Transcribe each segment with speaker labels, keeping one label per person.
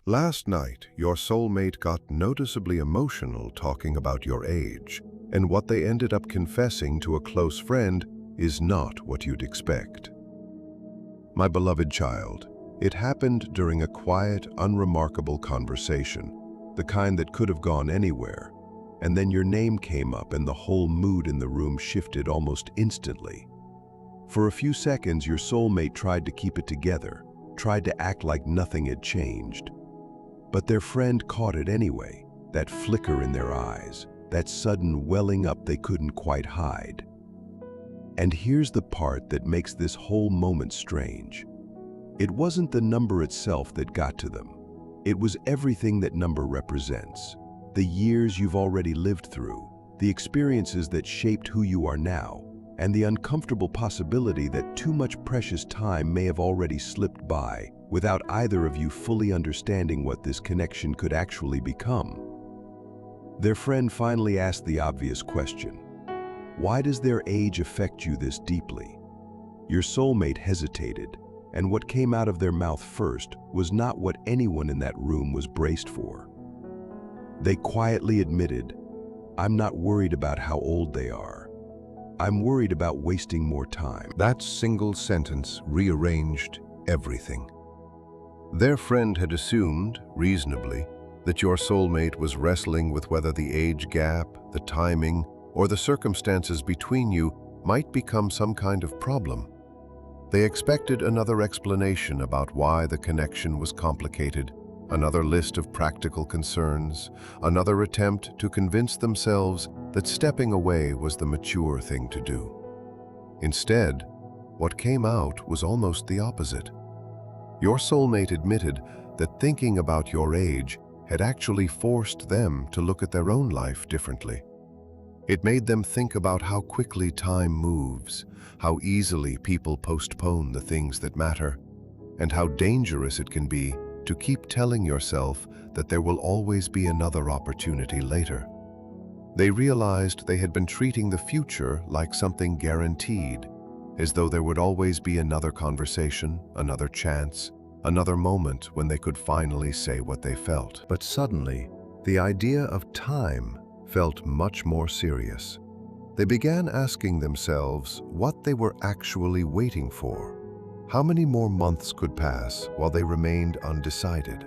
Speaker 1: Last night, your soulmate got noticeably emotional talking about your age, and what they ended up confessing to a close friend is not what you'd expect. My beloved child, it happened during a quiet, unremarkable conversation, the kind that could have gone anywhere, and then your name came up and the whole mood in the room shifted almost instantly. For a few seconds, your soulmate tried to keep it together, tried to act like nothing had changed. But their friend caught it anyway, that flicker in their eyes, that sudden welling up they couldn't quite hide. And here's the part that makes this whole moment strange. It wasn't the number itself that got to them. It was everything that number represents. The years you've already lived through, the experiences that shaped who you are now, and the uncomfortable possibility that too much precious time may have already slipped by without either of you fully understanding what this connection could actually become. Their friend finally asked the obvious question: why does their age affect you this deeply? Your soulmate hesitated, and what came out of their mouth first was not what anyone in that room was braced for. They quietly admitted, "I'm not worried about how old they are. I'm worried about wasting more time." That single sentence rearranged everything. Their friend had assumed, reasonably, that your soulmate was wrestling with whether the age gap, the timing, or the circumstances between you might become some kind of problem. They expected another explanation about why the connection was complicated, another list of practical concerns, another attempt to convince themselves that stepping away was the mature thing to do. Instead, what came out was almost the opposite. Your soulmate admitted that thinking about your age had actually forced them to look at their own life differently. It made them think about how quickly time moves, how easily people postpone the things that matter, and how dangerous it can be to keep telling yourself that there will always be another opportunity later. They realized they had been treating the future like something guaranteed, as though there would always be another conversation, another chance, another moment when they could finally say what they felt. But suddenly, the idea of time felt much more serious. They began asking themselves what they were actually waiting for. How many more months could pass while they remained undecided?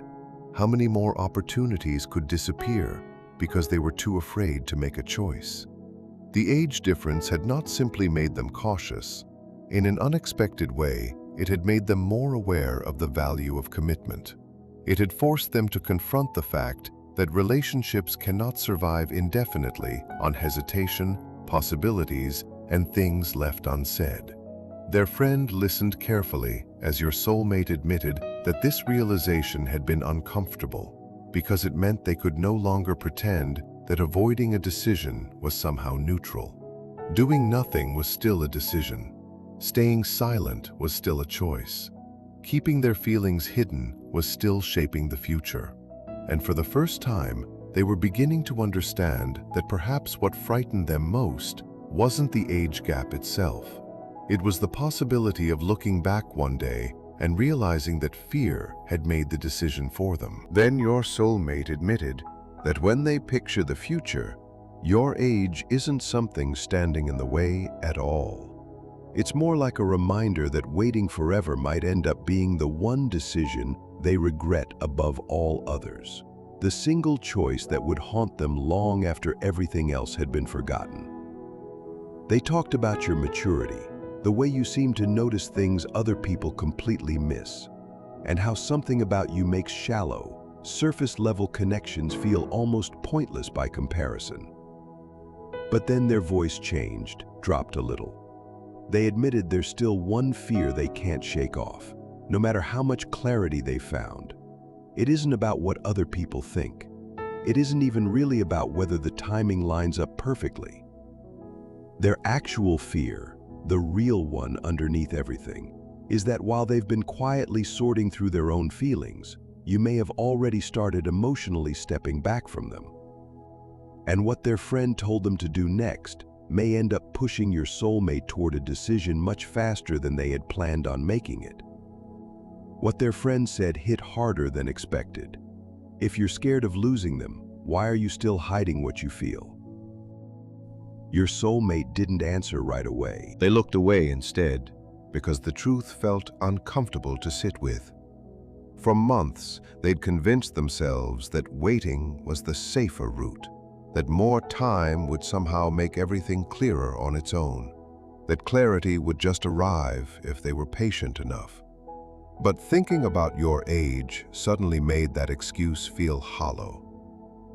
Speaker 1: How many more opportunities could disappear because they were too afraid to make a choice? The age difference had not simply made them cautious. In an unexpected way, it had made them more aware of the value of commitment. It had forced them to confront the fact that relationships cannot survive indefinitely on hesitation, possibilities, and things left unsaid. Their friend listened carefully as your soulmate admitted that this realization had been uncomfortable because it meant they could no longer pretend that avoiding a decision was somehow neutral. Doing nothing was still a decision. Staying silent was still a choice. Keeping their feelings hidden was still shaping the future. And for the first time, they were beginning to understand that perhaps what frightened them most wasn't the age gap itself. It was the possibility of looking back one day and realizing that fear had made the decision for them. Then your soulmate admitted that when they picture the future, your age isn't something standing in the way at all. It's more like a reminder that waiting forever might end up being the one decision they regret above all others, the single choice that would haunt them long after everything else had been forgotten. They talked about your maturity, the way you seem to notice things other people completely miss, and how something about you makes shallow, surface-level connections feel almost pointless by comparison. But then their voice changed, dropped a little. They admitted there's still one fear they can't shake off, no matter how much clarity they found. It isn't about what other people think. It isn't even really about whether the timing lines up perfectly. Their actual fear, the real one underneath everything, is that while they've been quietly sorting through their own feelings, you may have already started emotionally stepping back from them. And what their friend told them to do next may end up pushing your soulmate toward a decision much faster than they had planned on making it. What their friend said hit harder than expected. If you're scared of losing them, why are you still hiding what you feel? Your soulmate didn't answer right away. They looked away instead, because the truth felt uncomfortable to sit with. For months, they'd convinced themselves that waiting was the safer route, that more time would somehow make everything clearer on its own, that clarity would just arrive if they were patient enough. But thinking about your age suddenly made that excuse feel hollow.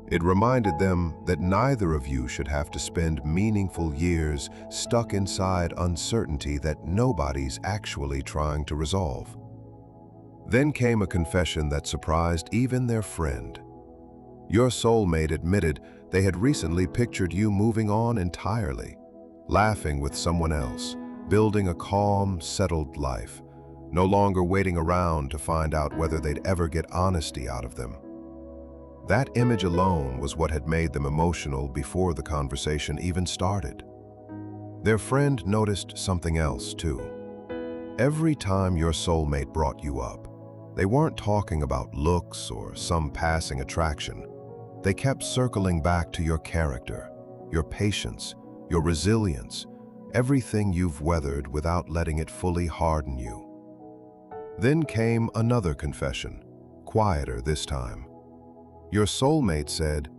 Speaker 1: It reminded them that neither of you should have to spend meaningful years stuck inside uncertainty that nobody's actually trying to resolve. Then came a confession that surprised even their friend. Your soulmate admitted they had recently pictured you moving on entirely, laughing with someone else, building a calm, settled life, no longer waiting around to find out whether they'd ever get honesty out of them. That image alone was what had made them emotional before the conversation even started. Their friend noticed something else, too. Every time your soulmate brought you up, they weren't talking about looks or some passing attraction. They kept circling back to your character, your patience, your resilience, everything you've weathered without letting it fully harden you. Then came another confession, quieter this time. Your soulmate said,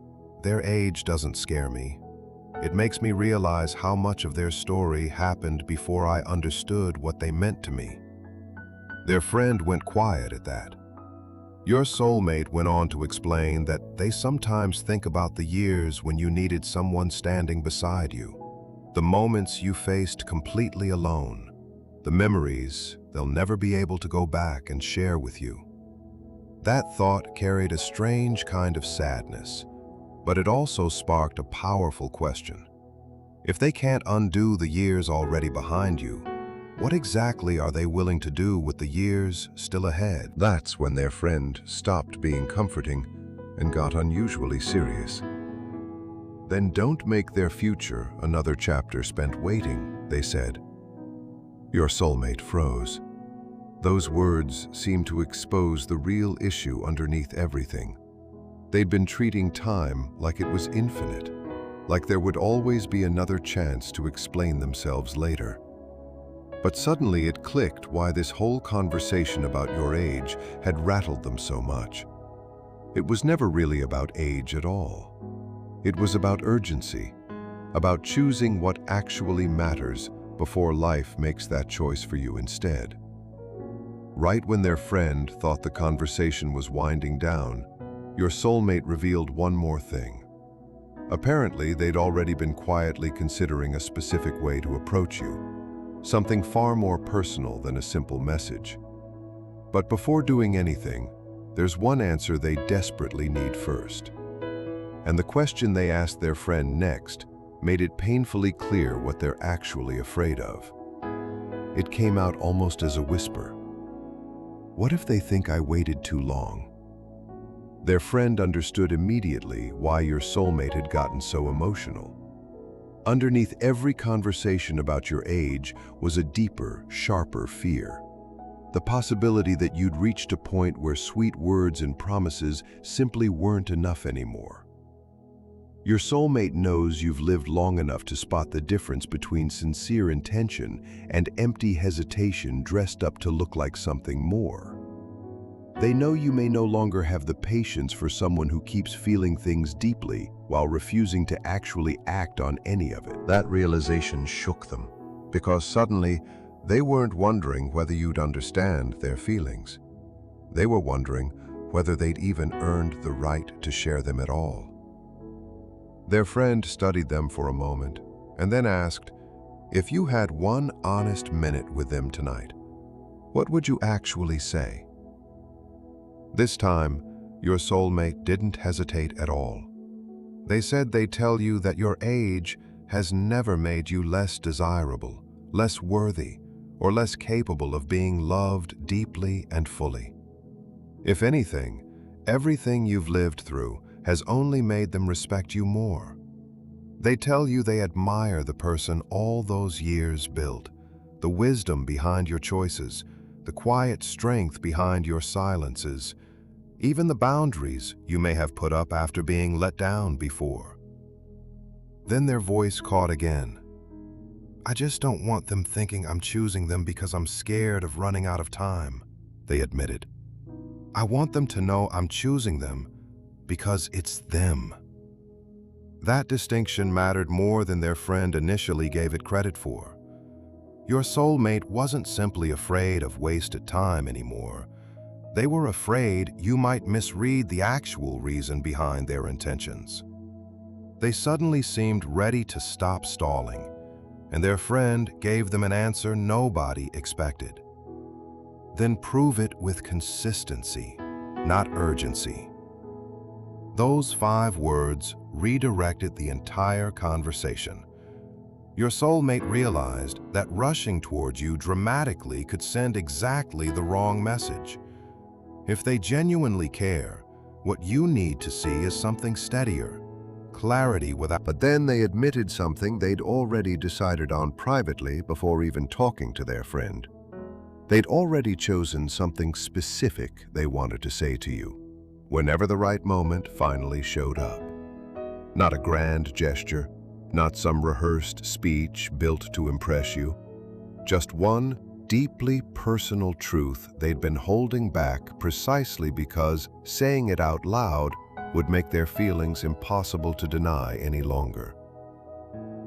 Speaker 1: "Their age doesn't scare me. It makes me realize how much of their story happened before I understood what they meant to me." Their friend went quiet at that. Your soulmate went on to explain that they sometimes think about the years when you needed someone standing beside you, the moments you faced completely alone, the memories they'll never be able to go back and share with you. That thought carried a strange kind of sadness, but it also sparked a powerful question. If they can't undo the years already behind you, what exactly are they willing to do with the years still ahead? That's when their friend stopped being comforting and got unusually serious. Then don't make their future another chapter spent waiting, they said. Your soulmate froze. Those words seemed to expose the real issue underneath everything. They'd been treating time like it was infinite, like there would always be another chance to explain themselves later. But suddenly it clicked why this whole conversation about your age had rattled them so much. It was never really about age at all. It was about urgency, about choosing what actually matters before life makes that choice for you instead. Right when their friend thought the conversation was winding down, your soulmate revealed one more thing. Apparently, they'd already been quietly considering a specific way to approach you, something far more personal than a simple message. But before doing anything, there's one answer they desperately need first. And the question they asked their friend next made it painfully clear what they're actually afraid of. It came out almost as a whisper. What if they think I waited too long? Their friend understood immediately why your soulmate had gotten so emotional. Underneath every conversation about your age was a deeper, sharper fear. The possibility that you'd reached a point where sweet words and promises simply weren't enough anymore. Your soulmate knows you've lived long enough to spot the difference between sincere intention and empty hesitation dressed up to look like something more. They know you may no longer have the patience for someone who keeps feeling things deeply while refusing to actually act on any of it. That realization shook them, because suddenly they weren't wondering whether you'd understand their feelings. They were wondering whether they'd even earned the right to share them at all. Their friend studied them for a moment and then asked, "If you had one honest minute with them tonight, what would you actually say?" This time, your soulmate didn't hesitate at all. They said they'd tell you that your age has never made you less desirable, less worthy, or less capable of being loved deeply and fully. If anything, everything you've lived through has only made them respect you more. They tell you they admire the person all those years built, the wisdom behind your choices, the quiet strength behind your silences, even the boundaries you may have put up after being let down before. Then their voice caught again. "I just don't want them thinking I'm choosing them because I'm scared of running out of time," they admitted. "I want them to know I'm choosing them because it's them." That distinction mattered more than their friend initially gave it credit for. Your soulmate wasn't simply afraid of wasted time anymore. They were afraid you might misread the actual reason behind their intentions. They suddenly seemed ready to stop stalling, and their friend gave them an answer nobody expected. "Then prove it with consistency, not urgency." Those 5 words redirected the entire conversation. Your soulmate realized that rushing towards you dramatically could send exactly the wrong message. If they genuinely care, what you need to see is something steadier, clarity without... But then they admitted something they'd already decided on privately before even talking to their friend. They'd already chosen something specific they wanted to say to you, whenever the right moment finally showed up. Not a grand gesture, not some rehearsed speech built to impress you. Just one deeply personal truth they'd been holding back precisely because saying it out loud would make their feelings impossible to deny any longer.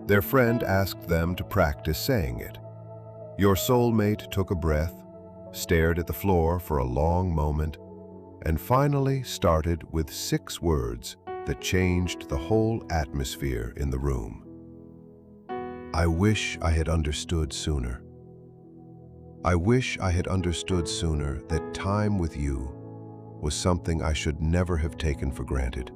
Speaker 1: Their friend asked them to practice saying it. Your soulmate took a breath, stared at the floor for a long moment, and finally started with 6 words that changed the whole atmosphere in the room. "I wish I had understood sooner. I wish I had understood sooner that time with you was something I should never have taken for granted."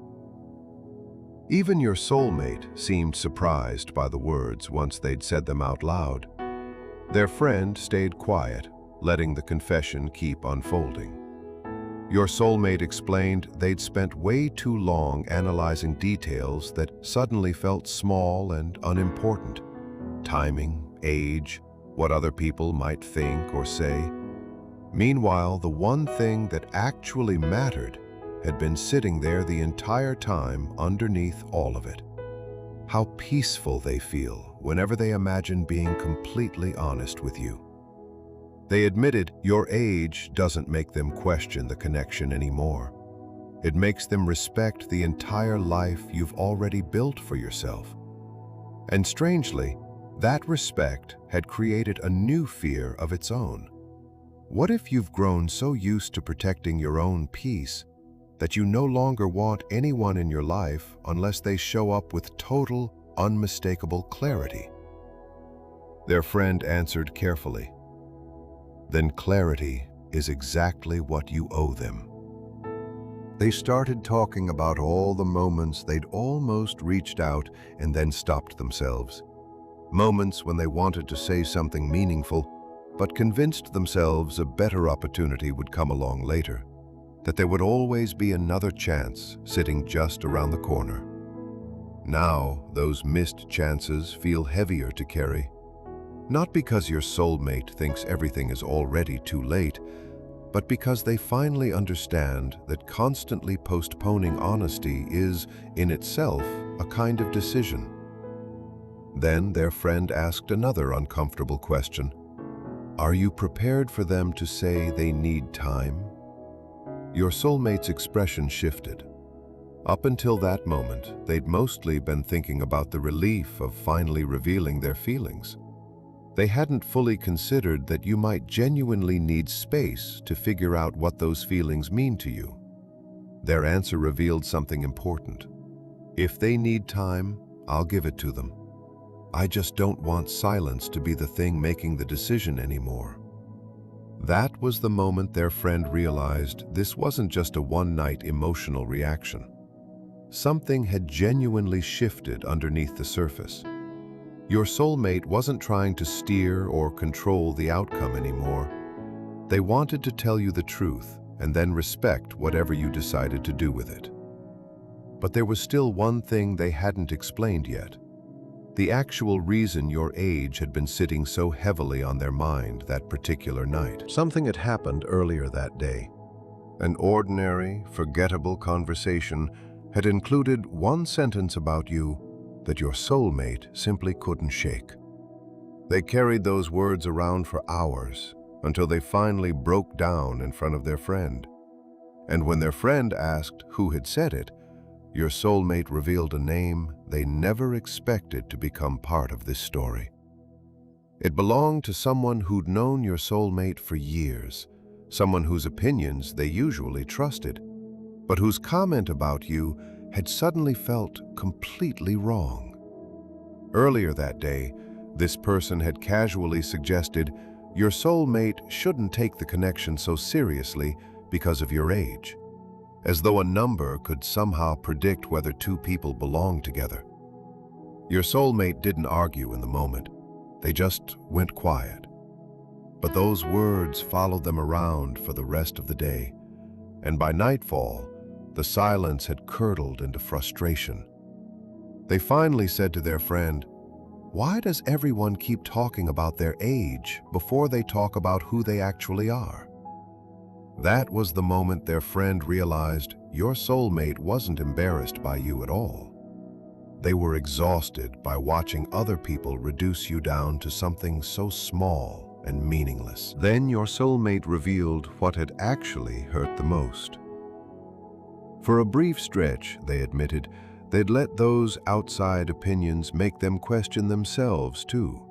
Speaker 1: Even your soulmate seemed surprised by the words once they'd said them out loud. Their friend stayed quiet, letting the confession keep unfolding. Your soulmate explained they'd spent way too long analyzing details that suddenly felt small and unimportant. Timing, age, what other people might think or say. Meanwhile, the one thing that actually mattered had been sitting there the entire time underneath all of it. How peaceful they feel whenever they imagine being completely honest with you. They admitted your age doesn't make them question the connection anymore. It makes them respect the entire life you've already built for yourself. And strangely, that respect had created a new fear of its own. What if you've grown so used to protecting your own peace that you no longer want anyone in your life unless they show up with total, unmistakable clarity? Their friend answered carefully, "Then clarity is exactly what you owe them." They started talking about all the moments they'd almost reached out and then stopped themselves. Moments when they wanted to say something meaningful, but convinced themselves a better opportunity would come along later, that there would always be another chance sitting just around the corner. Now, those missed chances feel heavier to carry. Not because your soulmate thinks everything is already too late, but because they finally understand that constantly postponing honesty is, in itself, a kind of decision. Then their friend asked another uncomfortable question. "Are you prepared for them to say they need time?" Your soulmate's expression shifted. Up until that moment, they'd mostly been thinking about the relief of finally revealing their feelings. They hadn't fully considered that you might genuinely need space to figure out what those feelings mean to you. Their answer revealed something important. "If they need time, I'll give it to them. I just don't want silence to be the thing making the decision anymore." That was the moment their friend realized this wasn't just a one-night emotional reaction. Something had genuinely shifted underneath the surface. Your soulmate wasn't trying to steer or control the outcome anymore. They wanted to tell you the truth and then respect whatever you decided to do with it. But there was still one thing they hadn't explained yet. The actual reason your age had been sitting so heavily on their mind that particular night. Something had happened earlier that day. An ordinary, forgettable conversation had included one sentence about you that your soulmate simply couldn't shake. They carried those words around for hours until they finally broke down in front of their friend. And when their friend asked who had said it, your soulmate revealed a name they never expected to become part of this story. It belonged to someone who'd known your soulmate for years, someone whose opinions they usually trusted, but whose comment about you had suddenly felt completely wrong. Earlier that day, this person had casually suggested your soulmate shouldn't take the connection so seriously because of your age, as though a number could somehow predict whether two people belong together. Your soulmate didn't argue in the moment. They just went quiet. But those words followed them around for the rest of the day, and by nightfall, the silence had curdled into frustration. They finally said to their friend, "Why does everyone keep talking about their age before they talk about who they actually are?" That was the moment their friend realized your soulmate wasn't embarrassed by you at all. They were exhausted by watching other people reduce you down to something so small and meaningless. Then your soulmate revealed what had actually hurt the most. For a brief stretch, they admitted, they'd let those outside opinions make them question themselves too.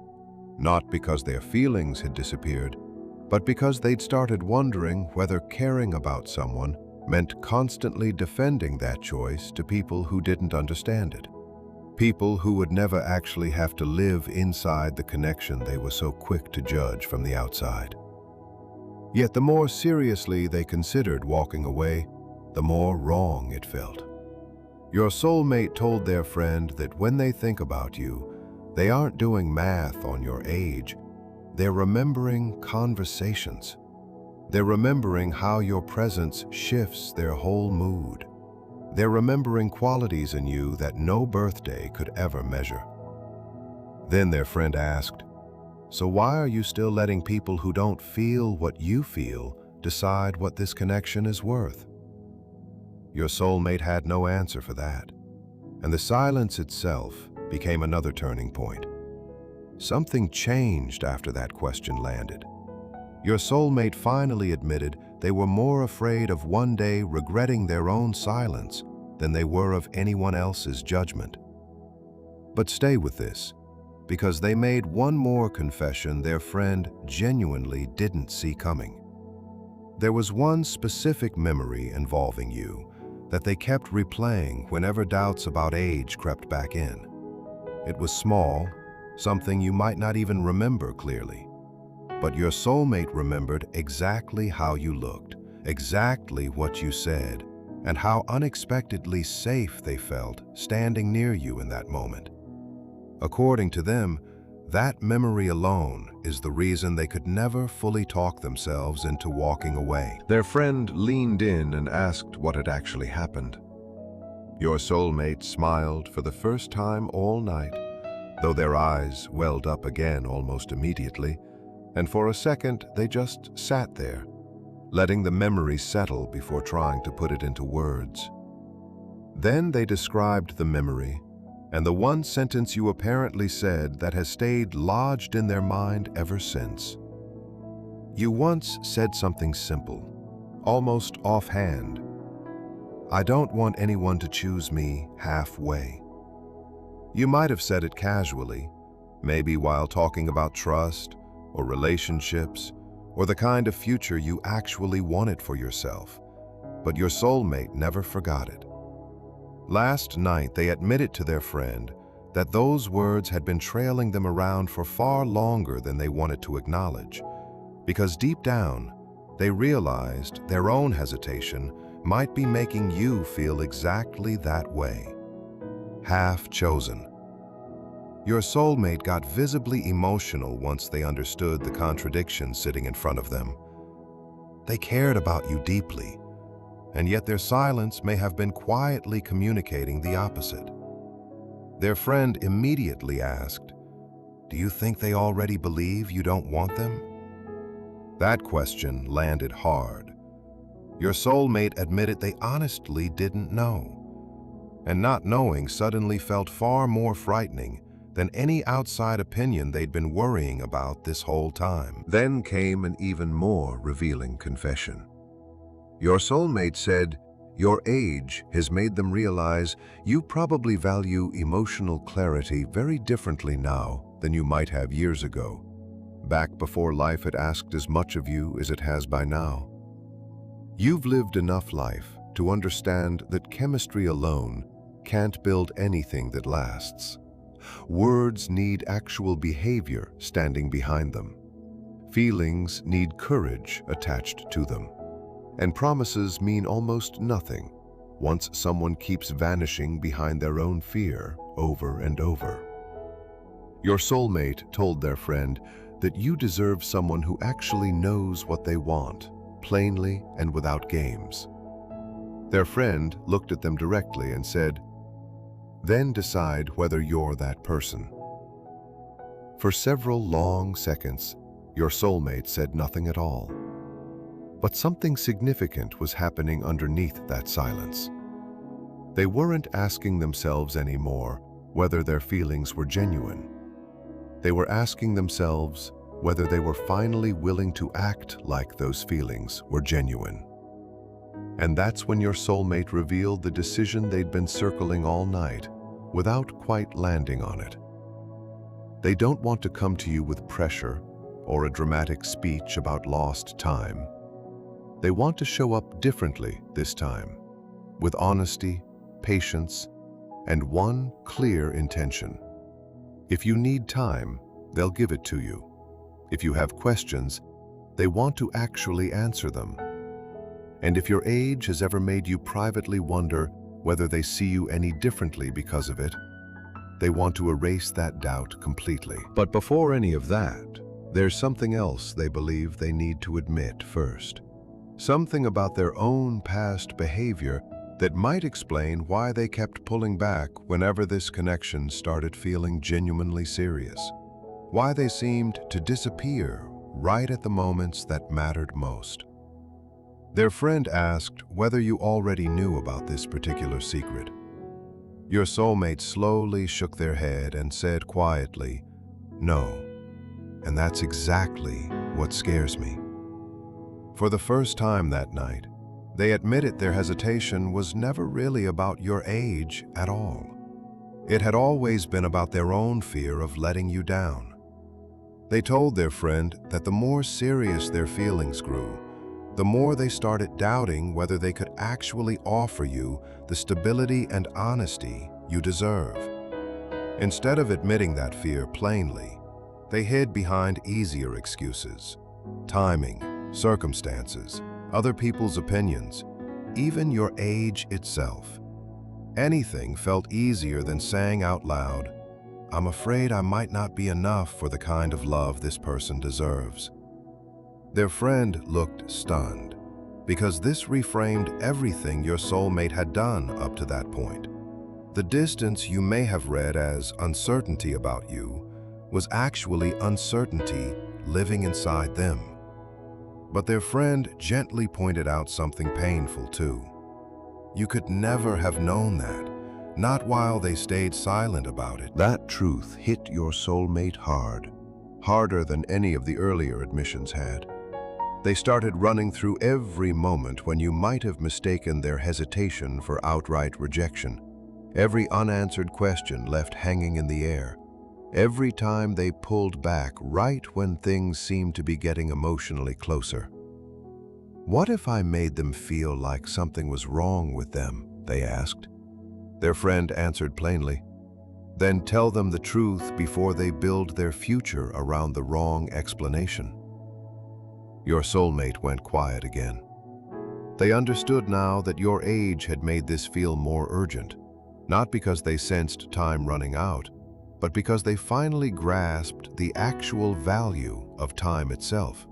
Speaker 1: Not because their feelings had disappeared, but because they'd started wondering whether caring about someone meant constantly defending that choice to people who didn't understand it. People who would never actually have to live inside the connection they were so quick to judge from the outside. Yet the more seriously they considered walking away, the more wrong it felt. Your soulmate told their friend that when they think about you, they aren't doing math on your age. They're remembering conversations. They're remembering how your presence shifts their whole mood. They're remembering qualities in you that no birthday could ever measure. Then their friend asked, "So why are you still letting people who don't feel what you feel decide what this connection is worth?" Your soulmate had no answer for that, and the silence itself became another turning point. Something changed after that question landed. Your soulmate finally admitted they were more afraid of one day regretting their own silence than they were of anyone else's judgment. But stay with this, because they made one more confession their friend genuinely didn't see coming. There was one specific memory involving you that they kept replaying whenever doubts about age crept back in. It was small, something you might not even remember clearly. But your soulmate remembered exactly how you looked, exactly what you said, and how unexpectedly safe they felt standing near you in that moment. According to them, that memory alone is the reason they could never fully talk themselves into walking away. Their friend leaned in and asked what had actually happened. Your soulmate smiled for the first time all night, though their eyes welled up again almost immediately, and for a second they just sat there, letting the memory settle before trying to put it into words. Then they described the memory, and the one sentence you apparently said that has stayed lodged in their mind ever since. You once said something simple, almost offhand. "I don't want anyone to choose me halfway." You might have said it casually, maybe while talking about trust or relationships or the kind of future you actually wanted for yourself, but your soulmate never forgot it. Last night, they admitted to their friend that those words had been trailing them around for far longer than they wanted to acknowledge, because deep down, they realized their own hesitation might be making you feel exactly that way. Half chosen. Your soulmate got visibly emotional once they understood the contradiction sitting in front of them. They cared about you deeply, and yet their silence may have been quietly communicating the opposite. Their friend immediately asked, "Do you think they already believe you don't want them?" That question landed hard, Your soulmate admitted they honestly didn't know. And not knowing suddenly felt far more frightening than any outside opinion they'd been worrying about this whole time. Then came an even more revealing confession. Your soulmate said, your age has made them realize you probably value emotional clarity very differently now than you might have years ago, back before life had asked as much of you as it has by now. You've lived enough life to understand that chemistry alone can't build anything that lasts. Words need actual behavior standing behind them. Feelings need courage attached to them. And promises mean almost nothing once someone keeps vanishing behind their own fear over and over. Your soulmate told their friend that you deserve someone who actually knows what they want, plainly and without games. Their friend looked at them directly and said, then decide whether you're that person. For several long seconds, your soulmate said nothing at all. But something significant was happening underneath that silence. They weren't asking themselves anymore whether their feelings were genuine. They were asking themselves whether they were finally willing to act like those feelings were genuine. And that's when your soulmate revealed the decision they'd been circling all night without quite landing on it. They don't want to come to you with pressure or a dramatic speech about lost time. They want to show up differently this time, with honesty, patience, and one clear intention. If you need time, they'll give it to you. If you have questions, they want to actually answer them. And if your age has ever made you privately wonder whether they see you any differently because of it, they want to erase that doubt completely. But before any of that, there's something else they believe they need to admit first. Something about their own past behavior that might explain why they kept pulling back whenever this connection started feeling genuinely serious. Why they seemed to disappear right at the moments that mattered most. Their friend asked whether you already knew about this particular secret. Your soulmate slowly shook their head and said quietly, no. And that's exactly what scares me. For the first time that night, they admitted their hesitation was never really about your age at all. It had always been about their own fear of letting you down. They told their friend that the more serious their feelings grew, the more they started doubting whether they could actually offer you the stability and honesty you deserve. Instead of admitting that fear plainly, they hid behind easier excuses, timing, circumstances, other people's opinions, even your age itself. Anything felt easier than saying out loud, I'm afraid I might not be enough for the kind of love this person deserves. Their friend looked stunned, because this reframed everything your soulmate had done up to that point. The distance you may have read as uncertainty about you was actually uncertainty living inside them. But their friend gently pointed out something painful too. You could never have known that, not while they stayed silent about it. That truth hit your soulmate hard, harder than any of the earlier admissions had. They started running through every moment when you might have mistaken their hesitation for outright rejection, every unanswered question left hanging in the air, every time they pulled back right when things seemed to be getting emotionally closer. What if I made them feel like something was wrong with them, they asked. Their friend answered plainly, then tell them the truth before they build their future around the wrong explanation. Your soulmate went quiet again. They understood now that your age had made this feel more urgent, not because they sensed time running out, but because they finally grasped the actual value of time itself.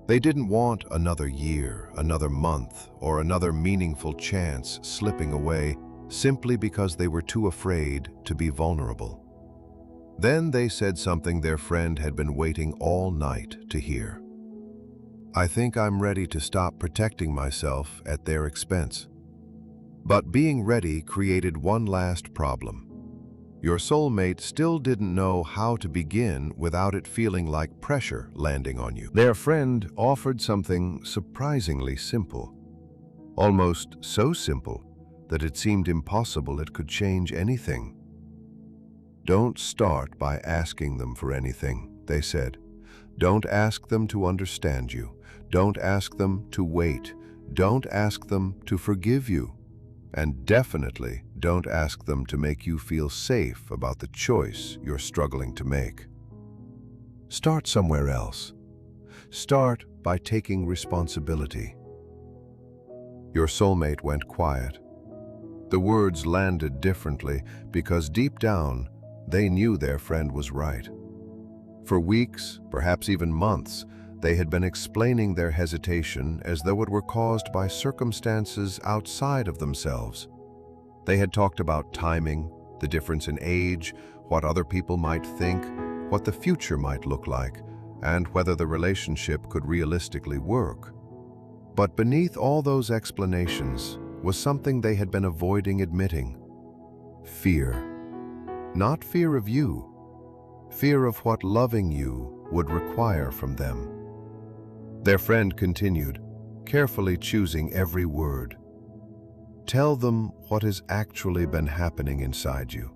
Speaker 1: They didn't want another year, another month, or another meaningful chance slipping away simply because they were too afraid to be vulnerable. Then they said something their friend had been waiting all night to hear. I think I'm ready to stop protecting myself at their expense. But being ready created one last problem. Your soulmate still didn't know how to begin without it feeling like pressure landing on you. Their friend offered something surprisingly simple, almost so simple that it seemed impossible it could change anything. Don't start by asking them for anything, they said. Don't ask them to understand you. Don't ask them to wait. Don't ask them to forgive you. And definitely don't ask them to make you feel safe about the choice you're struggling to make. Start somewhere else. Start by taking responsibility. Your soulmate went quiet. The words landed differently because deep down, they knew their friend was right. For weeks, perhaps even months, they had been explaining their hesitation as though it were caused by circumstances outside of themselves. They had talked about timing, the difference in age, what other people might think, what the future might look like, and whether the relationship could realistically work. But beneath all those explanations was something they had been avoiding admitting. Fear. Not fear of you. Fear of what loving you would require from them. Their friend continued, carefully choosing every word. Tell them what has actually been happening inside you,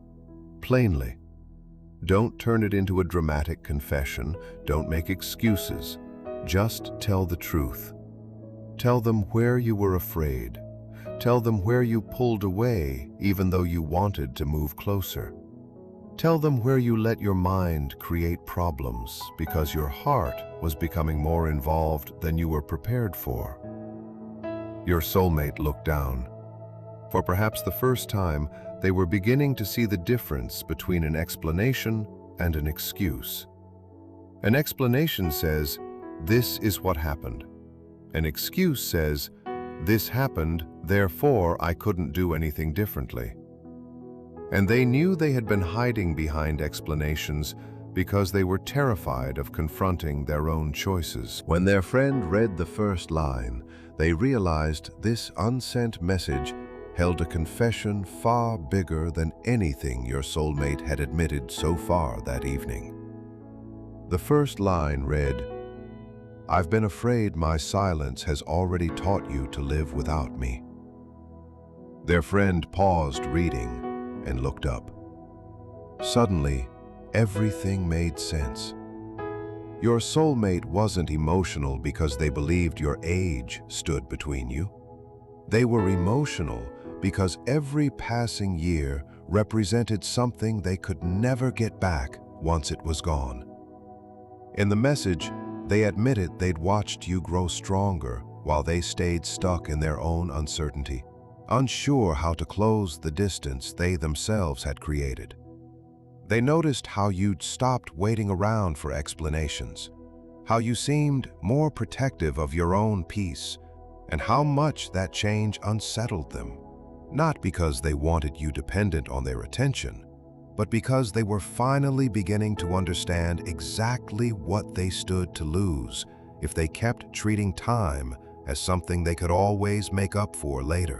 Speaker 1: plainly. Don't turn it into a dramatic confession. Don't make excuses. Just tell the truth. Tell them where you were afraid. Tell them where you pulled away even though you wanted to move closer. Tell them where you let your mind create problems because your heart was becoming more involved than you were prepared for. Your soulmate looked down. For perhaps the first time, they were beginning to see the difference between an explanation and an excuse. An explanation says, "This is what happened." An excuse says, "This happened, therefore I couldn't do anything differently." And they knew they had been hiding behind explanations because they were terrified of confronting their own choices. When their friend read the first line, they realized this unsent message held a confession far bigger than anything your soulmate had admitted so far that evening. The first line read, "I've been afraid my silence has already taught you to live without me." Their friend paused reading and looked up. Suddenly, everything made sense. Your soulmate wasn't emotional because they believed your age stood between you. They were emotional because every passing year represented something they could never get back once it was gone. In the message, they admitted they'd watched you grow stronger while they stayed stuck in their own uncertainty, unsure how to close the distance they themselves had created. They noticed how you'd stopped waiting around for explanations, how you seemed more protective of your own peace, and how much that change unsettled them, not because they wanted you dependent on their attention, but because they were finally beginning to understand exactly what they stood to lose if they kept treating time as something they could always make up for later.